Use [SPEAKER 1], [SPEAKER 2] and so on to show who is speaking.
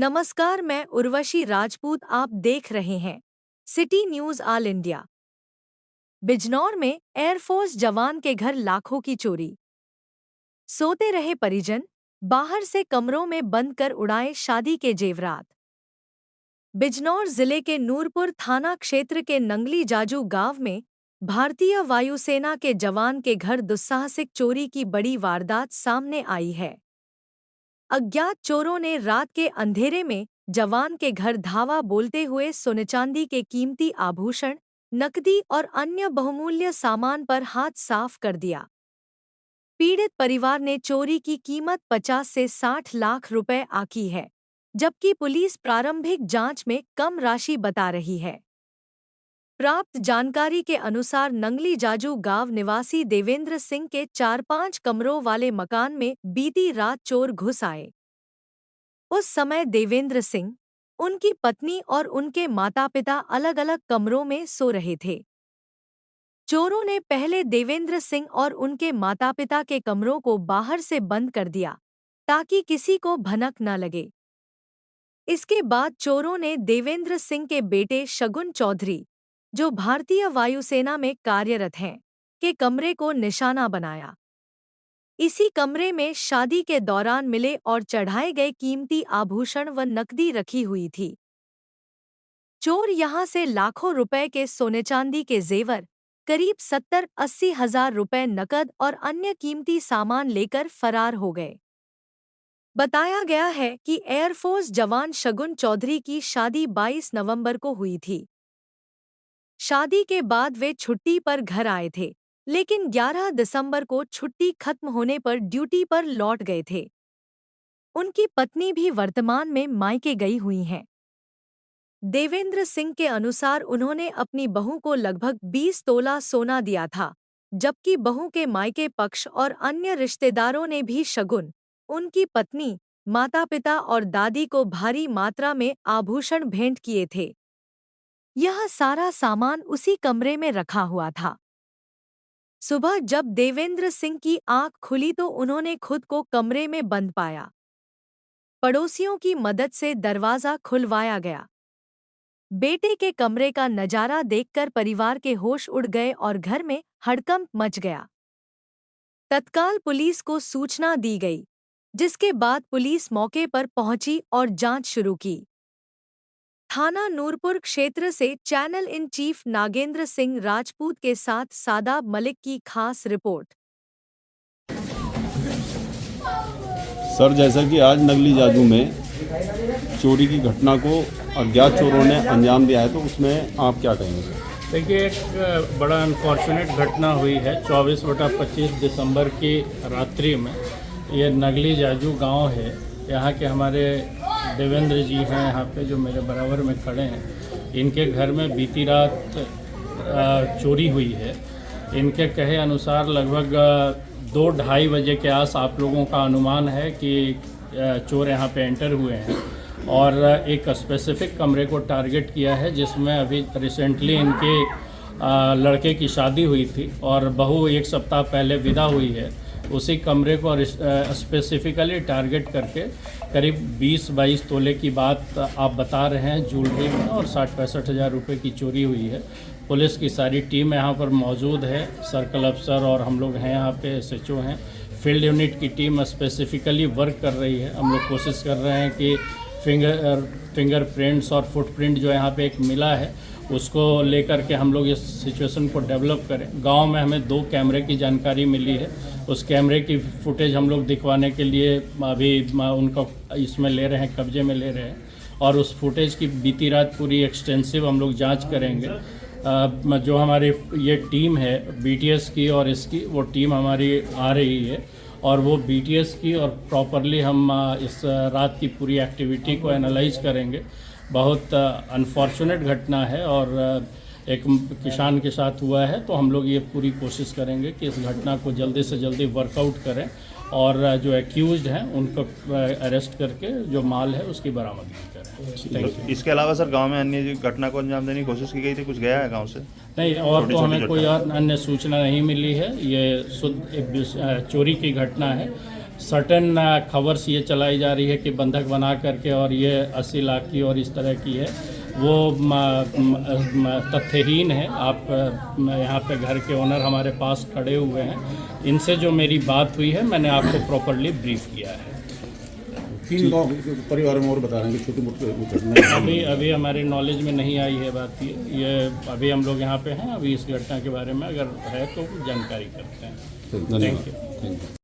[SPEAKER 1] नमस्कार, मैं उर्वशी राजपूत। आप देख रहे हैं city news all India. Bijnor में एयरफोर्स जवान के घर लाखों की चोरी। सोते रहे परिजन, बाहर से कमरों में बंद कर उड़ाए शादी के जेवरात। बिजनौर जिले के नूरपुर थाना क्षेत्र के नंगली जाजू गांव में भारतीय वायुसेना के जवान के घर दुस्साहसिक चोरी की बड़ी वारदात सामने आई है। अज्ञात चोरों ने रात के अंधेरे में जवान के घर धावा बोलते हुए सोने चांदी के कीमती आभूषण, नकदी और अन्य बहुमूल्य सामान पर हाथ साफ कर दिया। पीड़ित परिवार ने चोरी की कीमत 50 से 60 लाख रुपए आंकी है, जबकि पुलिस प्रारंभिक जांच में कम राशि बता रही है। प्राप्त जानकारी के अनुसार नंगली जाजू गांव निवासी देवेंद्र सिंह के 4-5 कमरों वाले मकान में बीती रात चोर घुस आए। उस समय देवेंद्र सिंह, उनकी पत्नी और उनके माता-पिता अलग-अलग कमरों में सो रहे थे। चोरों ने पहले देवेंद्र सिंह और उनके माता-पिता के कमरों को बाहर से बंद कर दिया, ताकि किसी को भनक न लगे। इसके बाद चोरों ने देवेंद्र सिंह के बेटे शगुन चौधरी, जो भारतीय वायुसेना में कार्यरत हैं, के कमरे को निशाना बनाया। इसी कमरे में शादी के दौरान मिले और चढ़ाए गए कीमती आभूषण व नकदी रखी हुई थी। चोर यहां से लाखों रुपए के सोने चांदी के जेवर, करीब 70-80 हजार रुपए नकद और अन्य कीमती सामान लेकर फरार हो गए। बताया गया है कि एयरफोर्स जवान शगुन चौधरी की शादी 22 नवंबर को हुई थी। शादी के बाद वे छुट्टी पर घर आए थे, लेकिन 11 दिसंबर को छुट्टी खत्म होने पर ड्यूटी पर लौट गए थे। उनकी पत्नी भी वर्तमान में मायके गई हुई हैं। देवेंद्र सिंह के अनुसार उन्होंने अपनी बहू को लगभग 20 तोला सोना दिया था, जबकि बहू के मायके पक्ष और अन्य रिश्तेदारों ने भी शगुन, उनकी पत्नी, माता-पिता और दादी को भारी मात्रा में आभूषण भेंट किए थे। यह सारा सामान उसी कमरे में रखा हुआ था। सुबह जब देवेंद्र सिंह की आंख खुली तो उन्होंने खुद को कमरे में बंद पाया। पड़ोसियों की मदद से दरवाजा खुलवाया गया। बेटे के कमरे का नजारा देखकर परिवार के होश उड़ गए और घर में हड़कंप मच गया। तत्काल पुलिस को सूचना दी गई, जिसके बाद पुलिस मौके पर पहुंची और जांच शुरू की। थाना नूरपुर क्षेत्र से channel in chief Nagendra Singh Rajput के साथ सादाब मलिक की खास रिपोर्ट।
[SPEAKER 2] सर, जैसा कि आज नगली जाजू में चोरी की घटना को अज्ञात चोरों ने अंजाम दिया है, तो उसमें आप क्या कहेंगे?
[SPEAKER 3] देखिए, एक बड़ा अनफॉर्चुनेट घटना हुई है 24/25 दिसंबर की रात्रि में। ये नगली जाजू गांव है। यहाँ के हमारे देवेंद्र जी हैं यहाँ पे, जो मेरे बराबर में खड़े हैं। इनके घर में बीती रात चोरी हुई है। इनके कहे अनुसार लगभग 2-2:30 बजे के आस आप लोगों का अनुमान है कि चोर यहाँ पे एंटर हुए हैं और एक स्पेसिफिक कमरे को टारगेट किया है, जिसमें अभी रिसेंटली इनके लड़के की शादी हुई थी और बहू 1 सप्ताह पहले विदा हुई है। उसी कमरे को स्पेसिफिकली टारगेट करके करीब 20-22 तोले की बात आप बता रहे हैं ज्वेलरी में, और 60-65 हज़ार रुपये की चोरी हुई है। पुलिस की सारी टीम यहाँ पर मौजूद है। सर्कल अफसर और हम लोग हैं यहाँ पे, SHO हैं। फील्ड यूनिट की टीम स्पेसिफिकली वर्क कर रही है। हम लोग कोशिश कर रहे हैं कि फिंगरप्रिंट्स और फुटप्रिंट जो यहाँ पे एक मिला है, उसको लेकर के हम लोग इस सिचुएशन को डेवलप करें। गांव में हमें 2 कैमरे की जानकारी मिली है। उस कैमरे की फुटेज हम लोग दिखवाने के लिए अभी उनको इसमें ले रहे हैं, कब्जे में ले रहे हैं, और उस फुटेज की बीती रात पूरी एक्सटेंसिव हम लोग जांच करेंगे। जो हमारी ये टीम है BTS की और इसकी, वो टीम हमारी आ रही है और वो BTS की और प्रॉपरली हम इस रात की पूरी एक्टिविटी को एनालाइज करेंगे। बहुत अनफॉर्चुनेट घटना है और एक किसान के साथ हुआ है, तो हम लोग ये पूरी कोशिश करेंगे कि इस घटना को जल्दी से जल्दी वर्कआउट करें और जो एक्यूज्ड हैं उनको अरेस्ट करके जो माल है उसकी बरामदगी करें। Thank you.
[SPEAKER 4] इसके अलावा सर गांव में अन्य घटना को अंजाम देने की कोशिश की गई थी, कुछ गया है गांव से?
[SPEAKER 3] नहीं, और तो हमें कोई और अन्य सूचना नहीं मिली है। ये शुद्ध एक चोरी की घटना है। सर्टेन खबर्स ये चलाई जा रही है कि बंधक बना करके और ये 80 लाख की और इस तरह की है, वो तथ्यहीन है। आप यहाँ पे घर के ओनर हमारे पास खड़े हुए हैं, इनसे जो मेरी बात हुई है मैंने आपको प्रॉपरली ब्रीफ किया है।
[SPEAKER 5] 3 लोग परिवार में और बता रहे हैं कि छोटी मोटी घटना
[SPEAKER 3] अभी हमारे नॉलेज में नहीं आई है बात ये अभी हम लोग यहाँ पे हैं, अभी इस घटना के बारे में अगर है तो जानकारी करते हैं।
[SPEAKER 2] धन्यवाद।
[SPEAKER 3] Thank you.